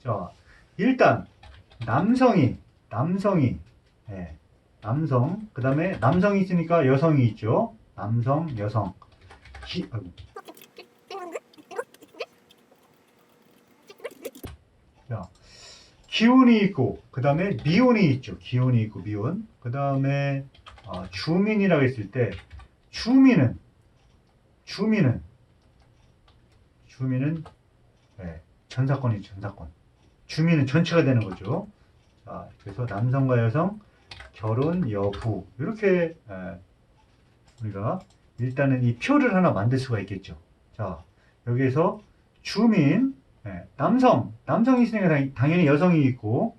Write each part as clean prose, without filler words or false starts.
자, 일단 남성이 예, 남성 그 다음에 남성이 있으니까 여성이 있죠. 남성 여성 아이고. 자, 기운이 있고 그 다음에 미운이 있죠. 기운이 있고 미운 그 다음에 주민이라고 했을 때 주민은 예, 전사권이죠. 전사권 주민은 전체가 되는 거죠. 자, 그래서 남성과 여성 결혼 여부 이렇게 우리가 일단은 이 표를 하나 만들 수가 있겠죠. 자, 여기에서 주민 남성이 있으니까 당연히 여성이 있고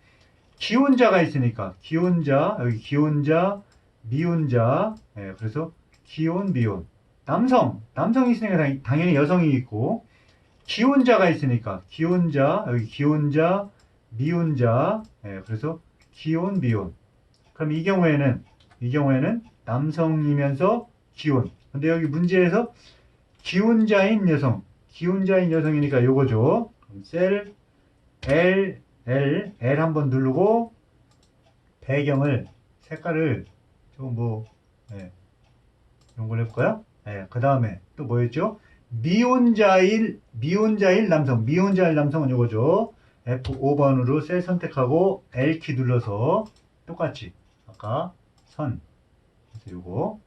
기혼자가 있으니까 기혼자 여기 기혼자 미혼자 그래서 기혼 미혼 남성이 있으니까 당연히 여성이 있고 기혼자가 있으니까 기혼자 여기 기혼자 미혼자 그래서 기혼 미혼 그럼 이 경우에는 남성이면서 기혼 근데 여기 문제에서 기혼자인 여성이니까 요거죠. 그럼 셀 L 한번 누르고 배경을 색깔을 좀 이런 걸 해볼까요? 그 다음에 또 뭐였죠? 미혼자일 남성은 요거죠. F5번으로 셀 선택하고 L키 눌러서 똑같이 아까 선 그래서 요거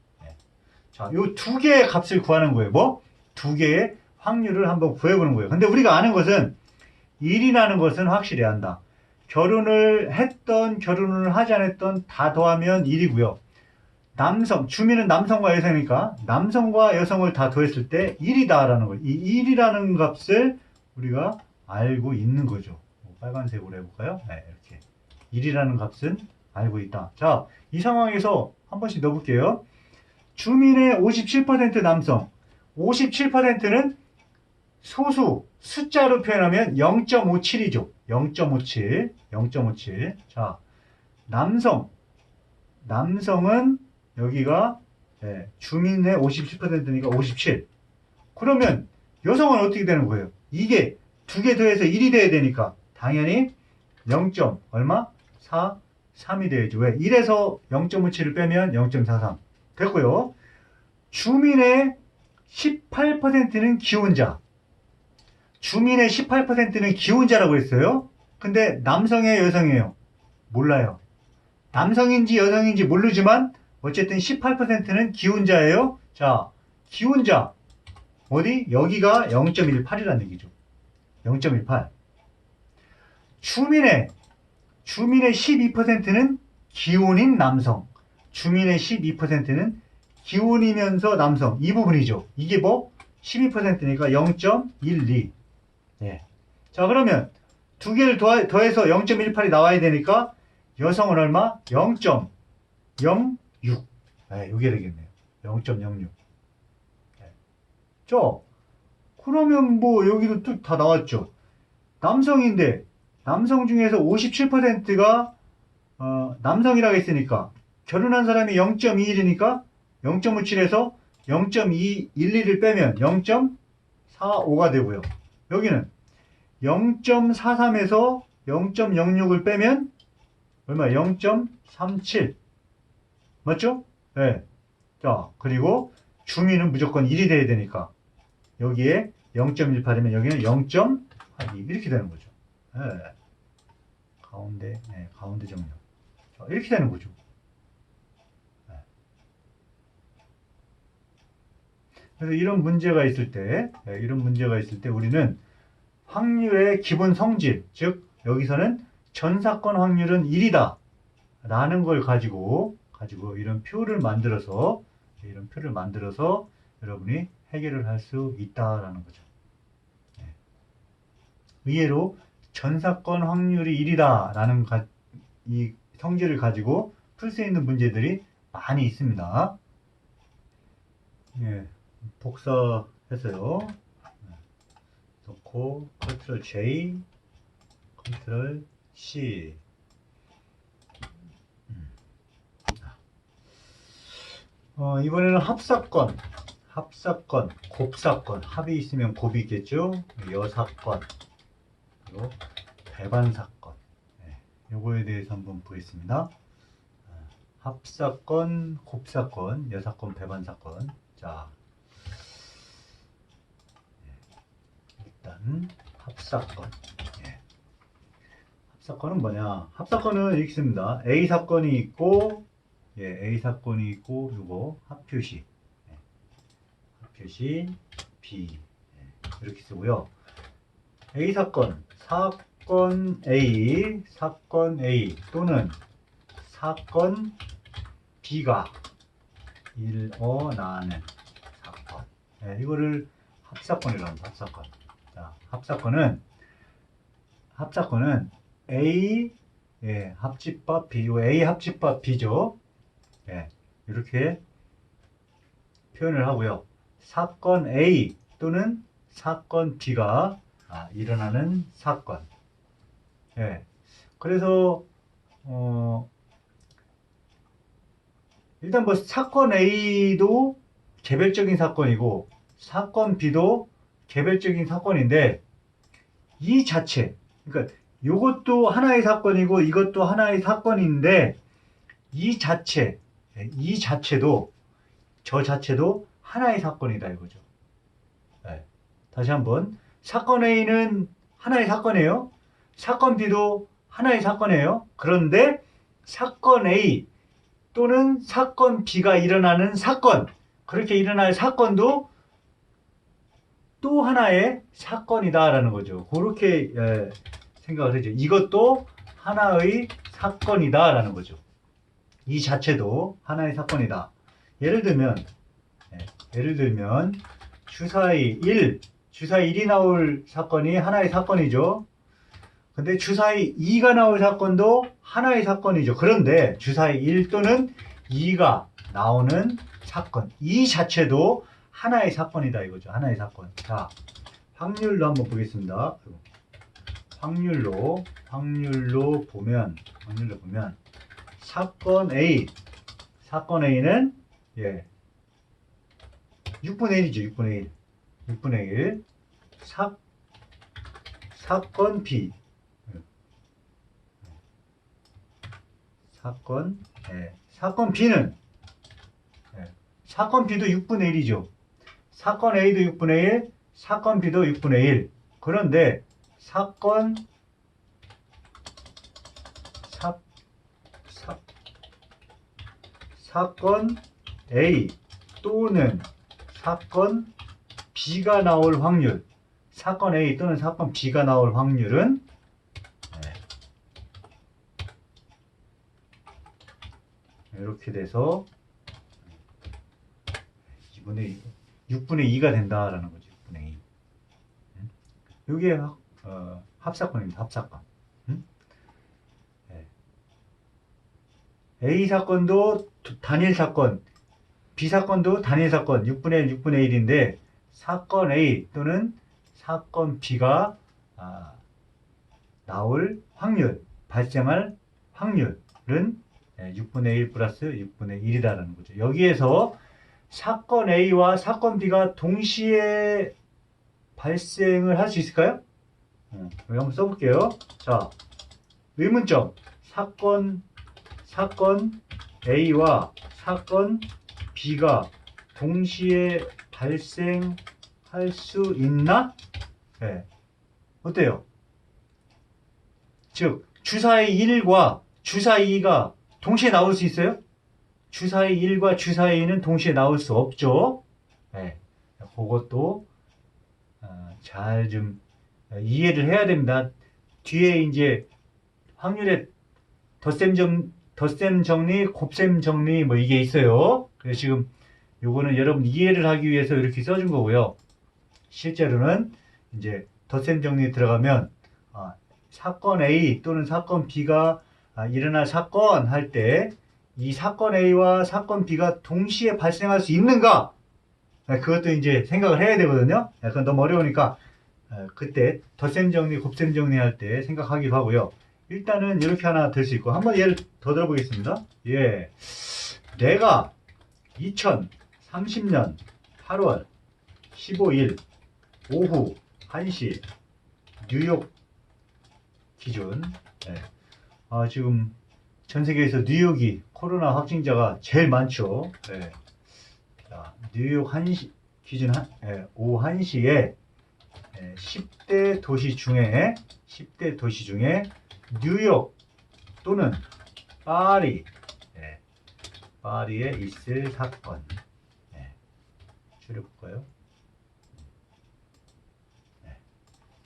자, 요 두 개의 값을 구하는 거예요. 뭐? 두 개의 확률을 한번 구해보는 거예요. 근데 우리가 아는 것은 1이라는 것은 확실히 한다. 결혼을 했던 결혼을 하지 않았던 다 더하면 1이고요. 주민은 남성과 여성이니까 남성과 여성을 다 더했을 때 1이다라는 거예요. 이 1이라는 값을 우리가 알고 있는 거죠. 빨간색으로 해볼까요? 네, 이렇게 1이라는 값은 알고 있다. 자, 이 상황에서 한 번씩 넣어볼게요. 주민의 57% 남성, 57%는 소수, 숫자로 표현하면 0.57이죠. 0.57. 자, 남성은 여기가 주민의 57%니까 57. 그러면 여성은 어떻게 되는 거예요? 이게 두 개 더해서 1이 돼야 되니까 당연히 0. 얼마? 3이 돼야죠. 왜? 1에서 0.57을 빼면 0.43. 됐고요. 주민의 18%는 기혼자. 주민의 18%는 기혼자라고 했어요. 근데 남성이에요, 여성이에요? 몰라요. 남성인지 여성인지 모르지만 어쨌든 18%는 기혼자예요. 자, 기혼자 어디? 여기가 0.18이라는 얘기죠. 0.18. 주민의 12%는 기혼인 남성. 주민의 12%는 기혼이면서 남성. 이 부분이죠. 이게 뭐? 12%니까 0.12. 예. 자, 그러면 두 개를 더해서 0.18이 나와야 되니까 여성은 얼마? 0.06. 이게 되겠네요. 0.06. 그러면 뭐 여기도 또 다 나왔죠. 남성인데 남성 중에서 57%가 남성이라고 했으니까 결혼한 사람이 0.21이니까 0.57에서 0.212를 빼면 0.45가 되고요. 여기는 0.43에서 0.06을 빼면 얼마? 0.37 맞죠? 네. 자, 그리고 주민은 무조건 1이 돼야 되니까 여기에 0.18이면 여기는 0.82 이렇게 되는 거죠. 네. 가운데 정렬. 자, 이렇게 되는 거죠. 네. 그래서 이런 문제가 있을 때 우리는 확률의 기본 성질, 즉 여기서는 전사건 확률은 1이다 라는 걸 가지고 이런 표를 만들어서 여러분이 해결을 할 수 있다라는 거죠. 의외로 전사건 확률이 1이다 라는 이 성질을 가지고 풀 수 있는 문제들이 많이 있습니다. 예, 복사했어요. 넣고 컨트롤 J, 컨트롤 C. 이번에는 합사건, 곱사건, 합이 있으면 곱이 있겠죠. 여사건, 그리고 배반 사건. 네, 요거에 대해서 한번 보겠습니다. 합사건, 곱사건, 여사건, 배반 사건. 자, 일단 합사건. 예. 합사건은 뭐냐? 합사건은 이렇게 씁니다. A 사건이 있고, 예, A 사건이 있고, 요거 합표시, 예. 합표시 B, 예. 이렇게 쓰고요. A 사건, 사건 A 또는 사건 B가 일어나는 사건. 예, 이거를 합사건이라고 합니다. 합사건. 자, 합사건은 A, 예, 합집합 B, 요 A 합집합 B죠. 예, 이렇게 표현을 하고요. 사건 A 또는 사건 B가 일어나는 사건. 예, 그래서 일단 뭐 사건 A도 개별적인 사건이고 사건 B도 개별적인 사건인데 이 자체, 그러니까 이것도 하나의 사건이고 이것도 하나의 사건인데 이 자체도 저 자체도 하나의 사건이다 이거죠. 네. 다시 한번 사건 A는 하나의 사건이에요. 사건 B도 하나의 사건이에요. 그런데 사건 A 또는 사건 B가 일어나는 사건, 그렇게 일어날 사건도 또 하나의 사건이다라는 거죠. 그렇게 생각을 하죠. 이것도 하나의 사건이다라는 거죠. 이 자체도 하나의 사건이다. 예를 들면 주사위 1이 나올 사건이 하나의 사건이죠. 근데 주사위 2가 나올 사건도 하나의 사건이죠. 그런데 주사위 1 또는 2가 나오는 사건, 이 자체도 하나의 사건이다 이거죠. 하나의 사건. 자, 확률로 한번 보겠습니다. 확률로 보면 사건 A는 6분의 1이죠. 6분의 1. 사건 B. 사건 B는 사건 B도 6분의 1이죠. 사건 A도 6분의 1, 사건 B도 6분의 1. 그런데 사건 A 또는 사건 B가 나올 확률, 사건 A 또는 사건 B가 나올 확률은 이렇게 돼서 6분의 2가 된다라는 거죠. 6분의 2. 이게 합사건입니다. 합사건. A 사건도 단일 사건, B 사건도 단일 사건, 6분의 1, 6분의 1인데 사건 A 또는 사건 B가 나올 확률, 발생할 확률은 6분의 1 플러스 6분의 1이라는 거죠. 여기에서 사건 A와 사건 B가 동시에 발생을 할 수 있을까요? 여기 한번 써볼게요. 자, 의문점. 사건 A와 사건 B가 동시에 발생할 수 있나? 네. 어때요? 즉, 주사위 1과 주사위 2가 동시에 나올 수 있어요? 주사위 1과 주사위 2는 동시에 나올 수 없죠. 네. 그것도 잘 좀 이해를 해야 됩니다. 뒤에 이제 확률의 덧셈 정리, 곱셈 정리 뭐 이게 있어요. 그래서 지금 요거는 여러분 이해를 하기 위해서 이렇게 써준 거고요. 실제로는 이제 덧셈 정리에 들어가면 사건 A 또는 사건 B가 일어날 사건 할 때 이 사건 A와 사건 B가 동시에 발생할 수 있는가? 그것도 이제 생각을 해야 되거든요. 약간 너무 어려우니까 그때 덧셈 정리, 곱셈 정리 할 때 생각하기도 하고요. 일단은 이렇게 하나 될 수 있고 한번 예를 더 들어보겠습니다. 내가 2030년 8월 15일 오후 1시 뉴욕 기준. 예. 지금 전 세계에서 뉴욕이 코로나 확진자가 제일 많죠. 예. 자, 뉴욕 1시, 기준 오후 1시에 10대 도시 중에 뉴욕 또는 파리, 파리에 있을 사건. 줄여볼까요?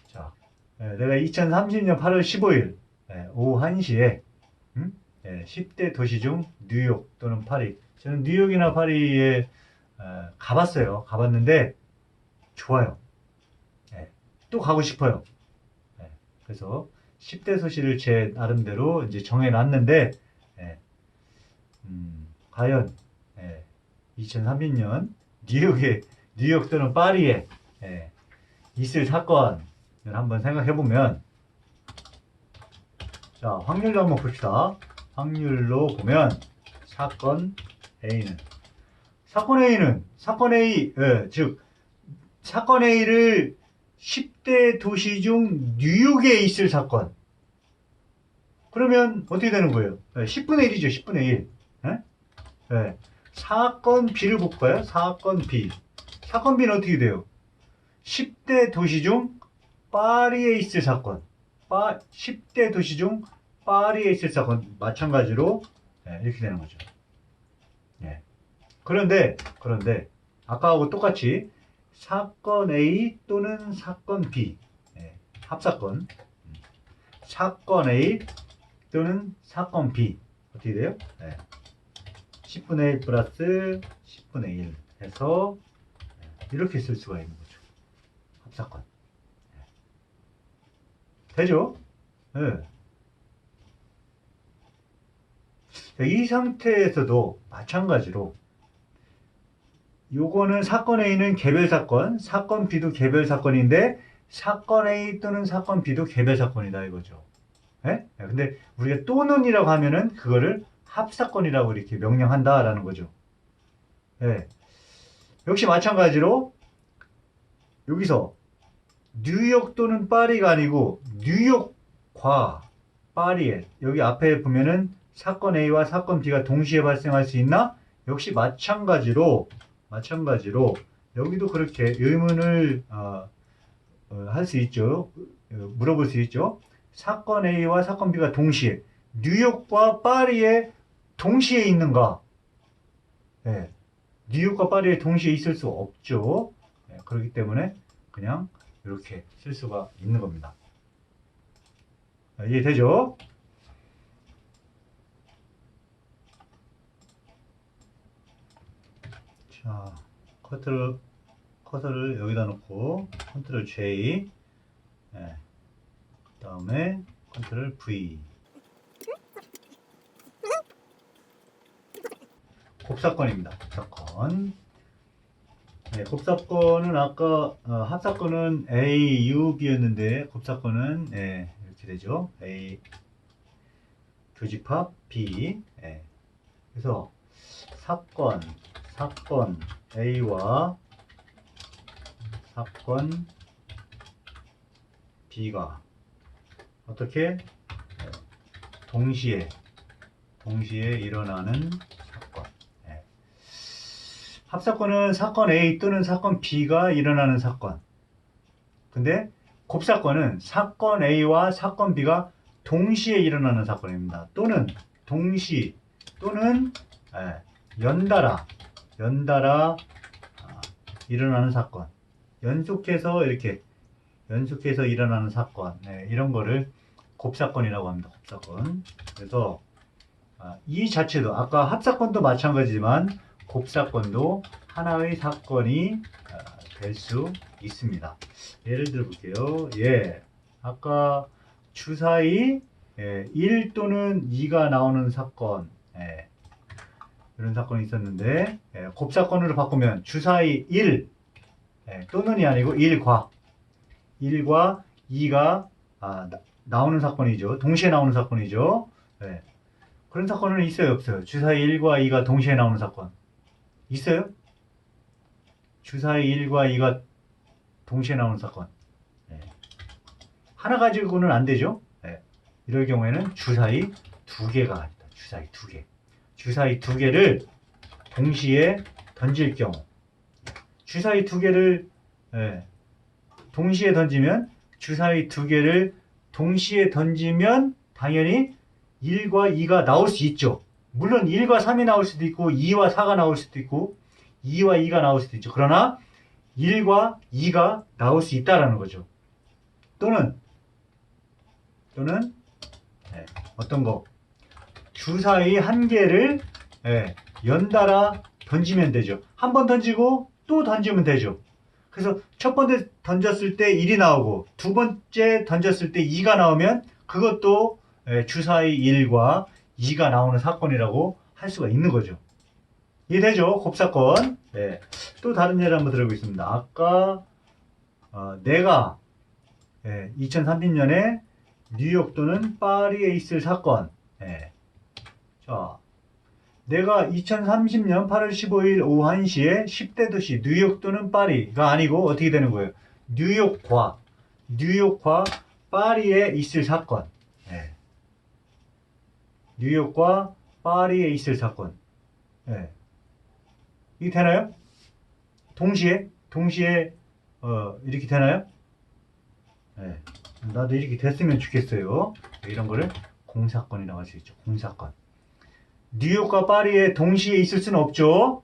자, 내가 2030년 8월 15일 오후 1시에 10대 도시 중 뉴욕 또는 파리. 저는 뉴욕이나 파리에 가봤어요. 가봤는데 좋아요. 또 가고 싶어요. 그래서 10대 도시를 제 나름대로 이제 정해놨는데 과연 2030년 뉴욕 또는 파리에 있을 사건을 한번 생각해보면, 자, 확률로 한번 봅시다. 확률로 보면 사건 A, 즉 사건 A를 10대 도시 중 뉴욕에 있을 사건. 그러면 어떻게 되는 거예요? 10분의 1이죠. 10분의 1. 사건 B를 볼까요? 사건 B. 사건 B는 어떻게 돼요? 10대 도시 중 파리에 있을 사건. 10대 도시 중 파리에 있을 사건. 마찬가지로 이렇게 되는 거죠. 그런데 아까하고 똑같이 사건 A 또는 사건 B, 합사건. 사건 A 또는 사건 B 어떻게 돼요? 10분의 1 플러스 10분의 1 해서 이렇게 쓸 수가 있는 거죠. 합사건. 되죠? 이 상태에서도 마찬가지로 요거는 사건 A는 개별 사건, 사건 B도 개별 사건인데 사건 A 또는 사건 B도 개별 사건이다 이거죠. 근데 우리가 또는이라고 하면은 그거를 합사건이라고 이렇게 명령한다라는 거죠. 역시 마찬가지로 여기서 뉴욕 또는 파리가 아니고 뉴욕과 파리에, 여기 앞에 보면은 사건 A와 사건 B가 동시에 발생할 수 있나? 역시 마찬가지로 여기도 그렇게 의문을 할 수 있죠. 물어볼 수 있죠. 사건 A와 사건 B가 동시에 뉴욕과 파리에 동시에 있는가? 뉴욕과 파리에 동시에 있을 수 없죠. 그렇기 때문에 그냥 이렇게 쓸 수가 있는 겁니다. 이해되죠? 자, 커서를 여기다 놓고 컨트롤 J, 그 다음에 컨트롤 V. 곱사건입니다. 곱사건. 곱사건은 아까 합사건은 A, U, B였는데 곱사건은 이렇게 되죠. A 교집합 B. 그래서 사건 A와 사건 B가 어떻게 동시에 일어나는 사건. 합사건은 사건 A 또는 사건 B가 일어나는 사건. 근데 곱사건은 사건 A와 사건 B가 동시에 일어나는 사건입니다. 또는 동시 또는 연달아 일어나는 사건. 연속해서 일어나는 사건. 이런 거를 곱사건이라고 합니다. 곱사건. 그래서 이 자체도 아까 합사건도 마찬가지지만 곱사건도 하나의 사건이 될 수 있습니다. 예를 들어 볼게요. 아까 주사위 1 또는 2가 나오는 사건, 이런 사건이 있었는데 곱사건으로 바꾸면 주사위 1 또는이 아니고 1과 2가 나오는 사건이죠. 동시에 나오는 사건이죠. 그런 사건은 있어요, 없어요? 주사위 1과 2가 동시에 나오는 사건 있어요? 주사위 1과 2가 동시에 나오는 사건 하나 가지고는 안 되죠. 이럴 경우에는 주사위 두 개가 있다. 주사위 두 개. 주사위 두 개를 동시에 던질 경우. 주사위 두 개를 동시에 던지면 주사위 두 개를 동시에 던지면 당연히 1과 2가 나올 수 있죠. 물론 1과 3이 나올 수도 있고 2와 4가 나올 수도 있고 2와 2가 나올 수도 있죠. 그러나 1과 2가 나올 수 있다라는 거죠. 또는 어떤 거 주사위 한 개를 연달아 던지면 되죠. 한 번 던지고 또 던지면 되죠. 그래서 첫 번째 던졌을 때 1이 나오고 두 번째 던졌을 때 2가 나오면 그것도 주사위 1과 2가 나오는 사건이라고 할 수가 있는 거죠. 이해되죠? 곱사건. 또 다른 예를 한번 들어보겠습니다. 아까 내가 2030년에 뉴욕 또는 파리에 있을 사건. 자, 내가 2030년 8월 15일 오후 1시에 10대 도시 뉴욕 또는 파리가 아니고 어떻게 되는 거예요? 뉴욕과 파리에 있을 사건. 뉴욕과 파리에 있을 사건. 이게 되나요? 동시에 이렇게 되나요? 나도 이렇게 됐으면 좋겠어요. 이런 거를 공사건이라고 할 수 있죠. 공사건. 뉴욕과 파리에 동시에 있을 수는 없죠.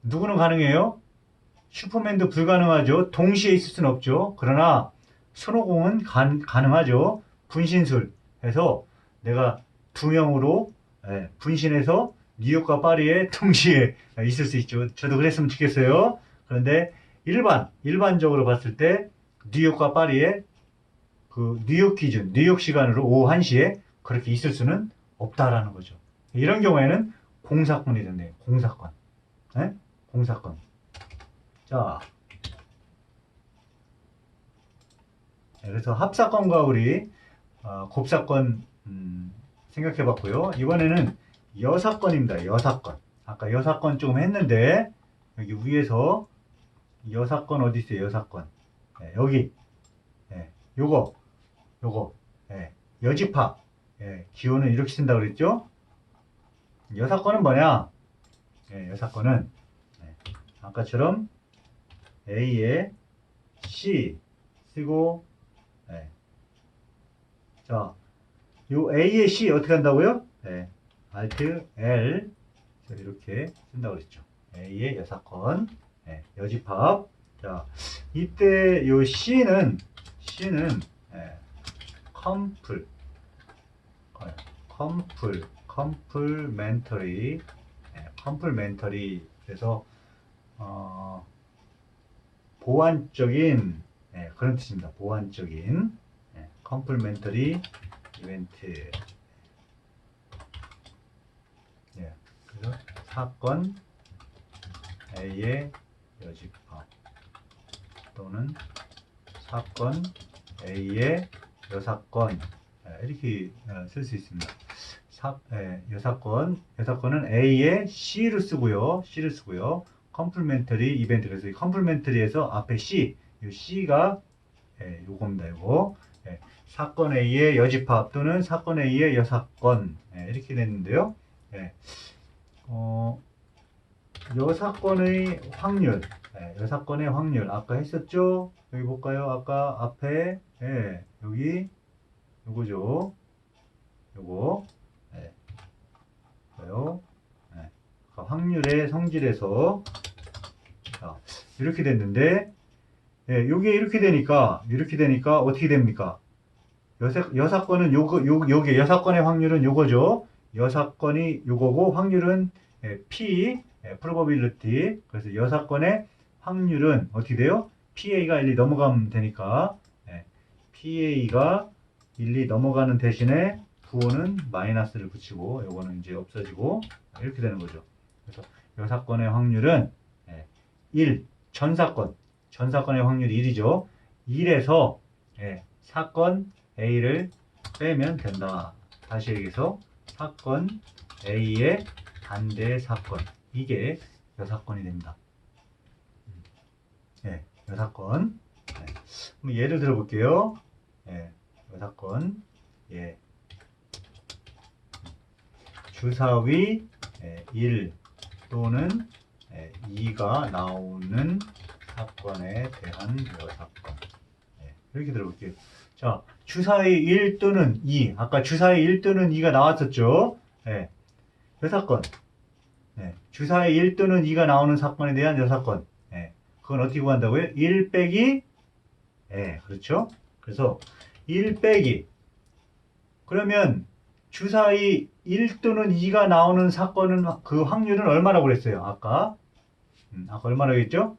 누구는 가능해요? 슈퍼맨도 불가능하죠. 동시에 있을 수는 없죠. 그러나 손오공은 가능하죠. 분신술 해서 내가 두 명으로 분신해서 뉴욕과 파리에 동시에 있을 수 있죠. 저도 그랬으면 좋겠어요. 그런데 일반적으로 봤을 때 뉴욕과 파리에 그 뉴욕 기준, 뉴욕 시간으로 오후 1시에 그렇게 있을 수는 없다라는 거죠. 이런 경우에는 공사건이 됐네요. 공사건. 공사건. 자, 그래서 합사건과 우리 곱사건 생각해 봤고요. 이번에는 여사건입니다. 여사건. 아까 여사건 조금 했는데 여기 위에서 여사건 어디 있어요? 여사건. 여기 요거 여집합. 기호는 이렇게 쓴다고 그랬죠? 여사건은 뭐냐? 여사건은 아까처럼 A에 C 쓰고 자, 요 A에 C 어떻게 한다고요? Alt L 이렇게 쓴다고 그랬죠. A의 여사건 여집합. 자, 이때 요 C는 컴플멘터리 그래서 보완적인 그런 뜻입니다. 보완적인 컴플멘터리 이벤트. 그래서 사건 A의 여집합 또는 사건 A의 여사건 이렇게 쓸 수 있습니다. 여사건은 A에 C를 쓰고요. 컴플멘터리 이벤트. 그래서 컴플멘터리에서 앞에 C, 이 C가 요겁니다. 요거. 사건 A의 여집합 또는 사건 A의 여사건 이렇게 됐는데요. 여사건의 확률, 아까 했었죠? 여기 볼까요? 아까 앞에 여기 요거죠. 요거 확률의 성질에서 자, 이렇게 됐는데 요게 이렇게 되니까 어떻게 됩니까? 여사건은 요게 여사건의 확률은 요거죠. 여사건이 요거고 확률은 P probability. 그래서 여사건의 확률은 어떻게 돼요? PA가 1, 2 넘어가면 되니까 PA가 1, 2 넘어가는 대신에 부호는 마이너스를 붙이고 요거는 이제 없어지고 이렇게 되는 거죠. 그래서 여사건의 확률은 1, 전사건의 확률이 1이죠. 1에서 사건 A를 빼면 된다. 다시 얘기해서 사건 A의 반대 사건, 이게 여사건이 됩니다. 여사건. 한번 예를 들어 볼게요. 여사건. 예. 주사위 1 또는 2가 나오는 사건에 대한 여사건. 이렇게 들어볼게요. 자, 주사위 1 또는 2. 아까 주사위 1 또는 2가 나왔었죠? 여사건. 주사위 1 또는 2가 나오는 사건에 대한 여사건. 그건 어떻게 구한다고요? 1 빼기, 그렇죠? 그래서 1 빼기. 그러면 주사위 1 또는 2가 나오는 사건은 그 확률은 얼마라고 그랬어요? 아까 얼마라고 했죠?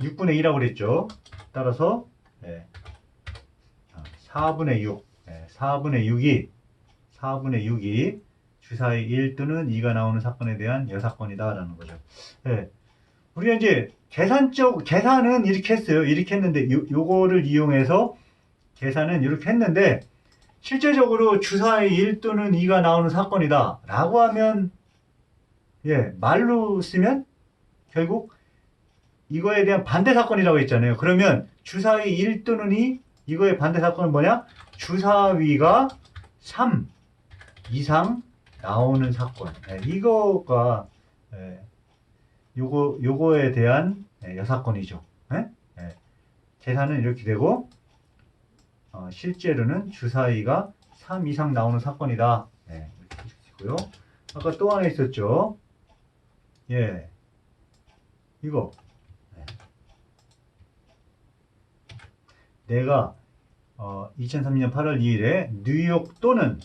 6분의 2라고 그랬죠? 따라서 4분의 6, 4분의 6이 주사위 1 또는 2가 나오는 사건에 대한 여사건이다 라는 거죠. 우리가 이제 계산은 이렇게 했어요. 이렇게 했는데 요거를 이용해서 계산은 이렇게 했는데 실제적으로 주사위 1 또는 2가 나오는 사건이다 라고 하면 말로 쓰면 결국 이거에 대한 반대 사건이라고 했잖아요. 그러면 주사위 1 또는 2 이거의 반대 사건은 뭐냐? 주사위가 3 이상 나오는 사건. 이거가 요거에 대한 여사건이죠. 계산은 이렇게 되고 실제로는 주사위가 3 이상 나오는 사건이다. 이렇게 해주시고요. 아까 또 하나 있었죠. 이거 내가 2003년 8월 2일에 뉴욕 또는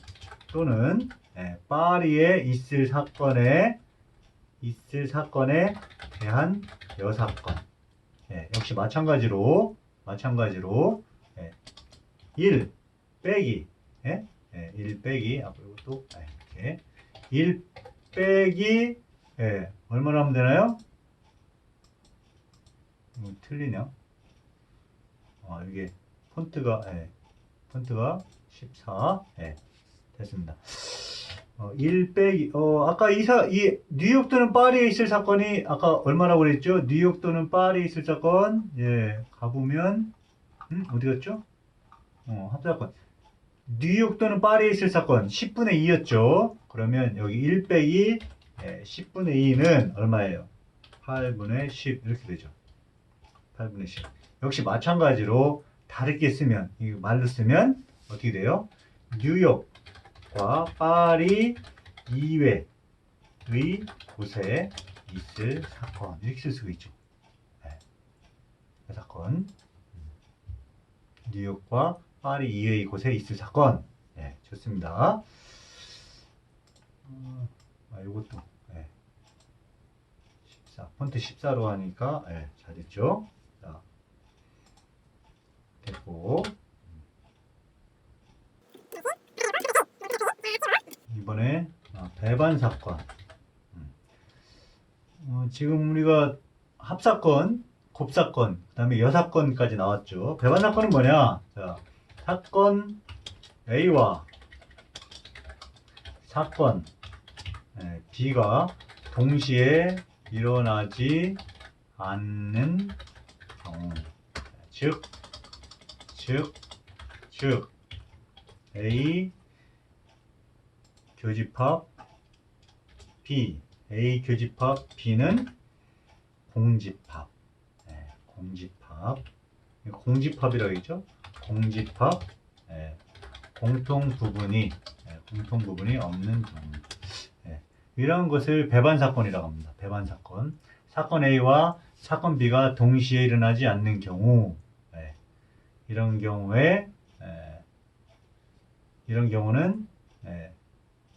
파리에 있을 사건에 대한 여사건. 역시 마찬가지로 1 빼기 1 빼기 앞으로 또 이렇게 1 빼기 얼마나 하면 되나요? 틀리냐? 이게 폰트가 14 됐습니다. 1 빼기 아까 이 뉴욕 또는 파리에 있을 사건이 아까 얼마라고 그랬죠? 뉴욕 또는 파리에 있을 사건 가보면 어디 갔죠? 합사건 뉴욕 또는 파리에 있을 사건 10분의 2였죠. 그러면 여기 1 빼기 10분의 2는 얼마예요? 8분의 10 이렇게 되죠. 8분의 10 역시 마찬가지로 다르게 쓰면 이 말로 쓰면 어떻게 돼요? 뉴욕과 파리 이외의 곳에 있을 사건 이렇게 쓸 수가 있죠. 사건 뉴욕과 파리 이외의 곳에 있을 사건. 좋습니다. 이것도 14 폰트 14로 하니까 잘 됐죠. 자, 됐고 이번에 배반 사건. 지금 우리가 합사건, 곱사건, 그 다음에 여사건까지 나왔죠. 배반 사건은 뭐냐? 자, 사건 A와 사건 B가 동시에 일어나지 않는 경우. 즉 A 교집합 B, A 교집합 B는 공집합. 공집합이라고 했죠. 공집합 공통 부분이 없는 경우. 이런 것을 배반 사건이라고 합니다. 배반 사건. 사건 A와 사건 B가 동시에 일어나지 않는 경우. 이런 경우는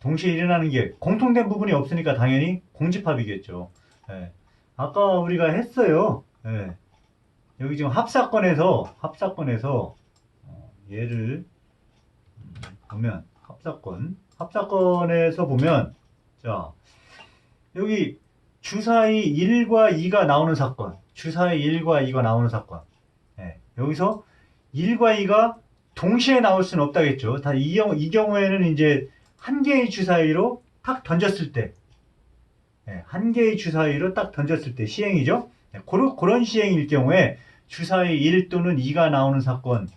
동시에 일어나는 게 공통된 부분이 없으니까 당연히 공집합이겠죠. 아까 우리가 했어요. 여기 지금 합사건에서 얘를 보면 합사건에서 보면 자 여기 주사위 1과 2가 나오는 사건, 여기서 1과 2가 동시에 나올 수는 없다겠죠. 이 경우에는 이제 한 개의 주사위로 딱 던졌을 때, 시행이죠. 그런 시행일 경우에 주사위 1 또는 2가 나오는 사건,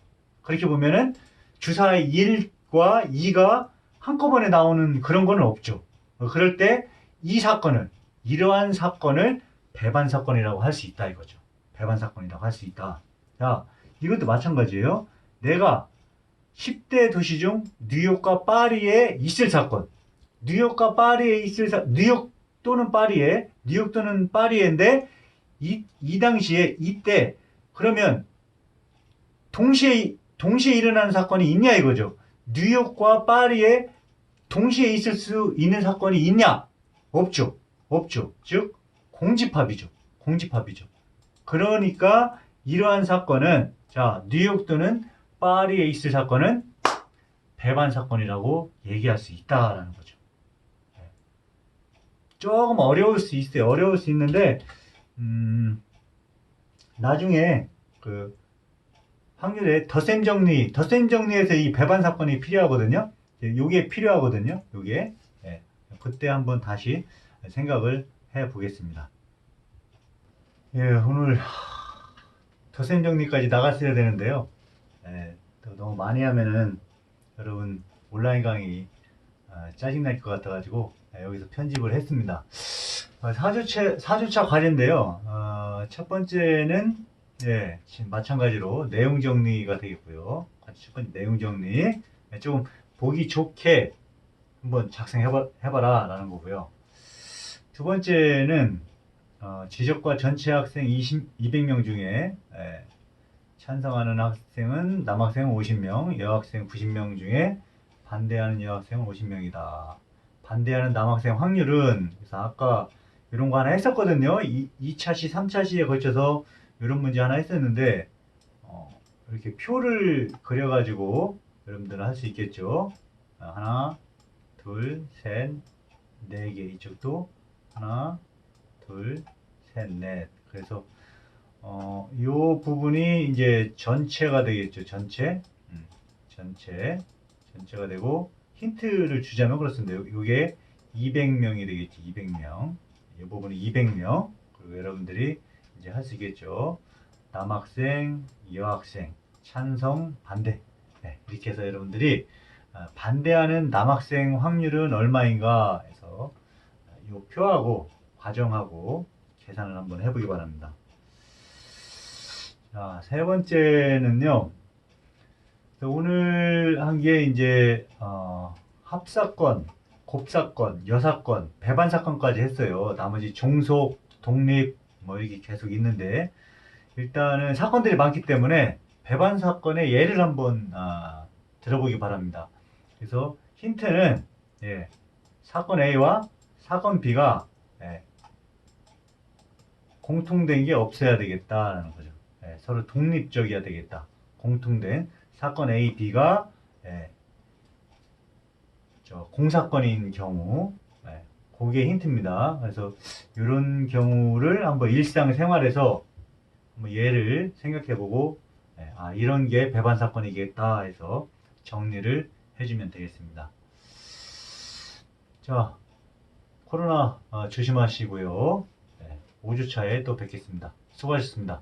그렇게 보면은 주사 1과 2가 한꺼번에 나오는 그런 거는 없죠. 그럴 때 이러한 사건을 배반 사건이라고 할 수 있다 이거죠. 배반 사건이라고 할 수 있다. 자, 이것도 마찬가지예요. 내가 10대 도시 중 뉴욕과 파리에 있을 사건. 뉴욕과 파리에 있을 뉴욕 또는 파리에, 뉴욕 또는 파리에인데, 이 당시에, 이때, 그러면, 동시에 일어나는 사건이 있냐 이거죠. 뉴욕과 파리에 동시에 있을 수 있는 사건이 있냐? 없죠. 없죠. 즉, 공집합이죠. 공집합이죠. 그러니까, 이러한 사건은, 자, 뉴욕 또는 파리에 있을 사건은 배반 사건이라고 얘기할 수 있다라는 거죠. 조금 어려울 수 있어요. 어려울 수 있는데, 나중에 그 확률의 덧셈 정리에서 이 배반 사건이 필요하거든요. 요게 필요하거든요. 요게. 예, 그때 한번 다시 생각을 해 보겠습니다. 예, 오늘 덧셈 정리까지 나갔어야 되는데요. 예, 또 너무 많이 하면은 여러분 온라인 강의 짜증날 것 같아가지고 여기서 편집을 했습니다. 4주차 과제인데요. 첫 번째는 예, 마찬가지로 내용 정리가 되겠고요. 첫 번째 내용 정리. 조금 보기 좋게 한번 작성해봐라 라는 거고요. 두 번째는 지적과 전체 학생 200명 중에 찬성하는 학생은 남학생 50명, 여학생 90명 중에 반대하는 여학생은 50명이다. 반대하는 남학생 확률은, 그래서 아까 이런 거 하나 했었거든요. 2차시, 3차시에 걸쳐서 이런 문제 하나 했었는데, 이렇게 표를 그려가지고 여러분들은 할 수 있겠죠. 하나, 둘, 셋, 네 개. 이쪽도 하나, 둘, 셋, 넷. 그래서 요 부분이 이제 전체가 되겠죠. 전체가 되고, 힌트를 주자면 그렇습니다. 요게 200명이 되겠지. 200명. 이 부분이 200명. 그리고 여러분들이 이제 할 수 있겠죠. 남학생, 여학생, 찬성, 반대. 네, 이렇게 해서 여러분들이 반대하는 남학생 확률은 얼마인가 해서 요 표하고 과정하고 계산을 한번 해보기 바랍니다. 자, 세 번째는요. 오늘 한 게 이제 합사건, 곱사건, 여사건, 배반사건까지 했어요. 나머지 종속, 독립 뭐 이렇게 계속 있는데 일단은 사건들이 많기 때문에 배반사건의 예를 한번 들어보기 바랍니다. 그래서 힌트는 사건 A와 사건 B가 공통된 게 없어야 되겠다라는 거죠. 서로 독립적이어야 되겠다. 공통된 사건 A, B가 공사건인 경우, 그게 힌트입니다. 그래서 이런 경우를 한번 일상생활에서 한번 예를 생각해보고, 이런 게 배반 사건이겠다 해서 정리를 해주면 되겠습니다. 자, 코로나 조심하시고요. 5주차에 또 뵙겠습니다. 수고하셨습니다.